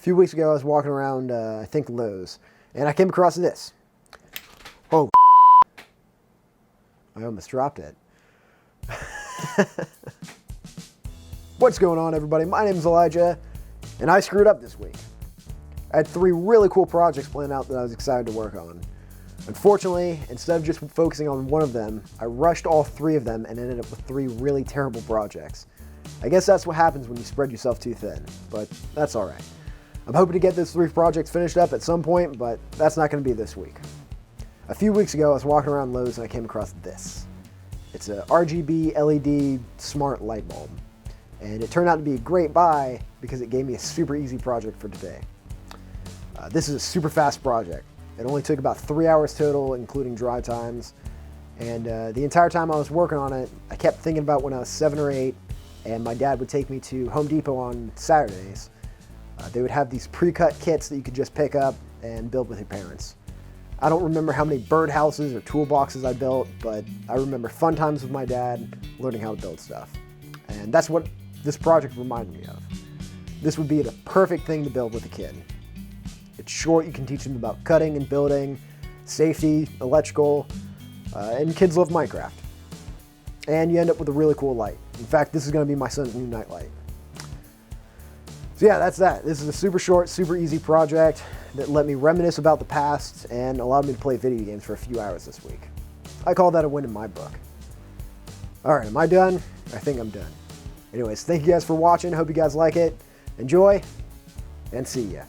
A few weeks ago, I was walking around, I think Lowe's, and I came across this. Oh, I almost dropped it. What's going on, everybody? My name is Elijah, and I screwed up this week. I had 3 really cool projects planned out that I was excited to work on. Unfortunately, instead of just focusing on one of them, I rushed all 3 of them and ended up with 3 really terrible projects. I guess that's what happens when you spread yourself too thin, but that's all right. I'm hoping to get those 3 projects finished up at some point, but that's not going to be this week. A few weeks ago, I was walking around Lowe's and I came across this. It's a RGB LED smart light bulb, and it turned out to be a great buy because it gave me a super easy project for today. This is a super fast project. It only took about 3 hours total, including dry times, and the entire time I was working on it, I kept thinking about when I was 7 or 8, and my dad would take me to Home Depot on Saturdays. They would have these pre-cut kits that you could just pick up and build with your parents. I don't remember how many birdhouses or toolboxes I built, but I remember fun times with my dad learning how to build stuff. And that's what this project reminded me of. This would be the perfect thing to build with a kid. It's short, you can teach them about cutting and building, safety, electrical, and kids love Minecraft. And you end up with a really cool light. In fact, this is going to be my son's new night light. So yeah, that's that. This is a super short, super easy project that let me reminisce about the past and allowed me to play video games for a few hours this week. I call that a win in my book. All right, am I done? I think I'm done. Anyways, thank you guys for watching. Hope you guys like it. Enjoy, and see ya.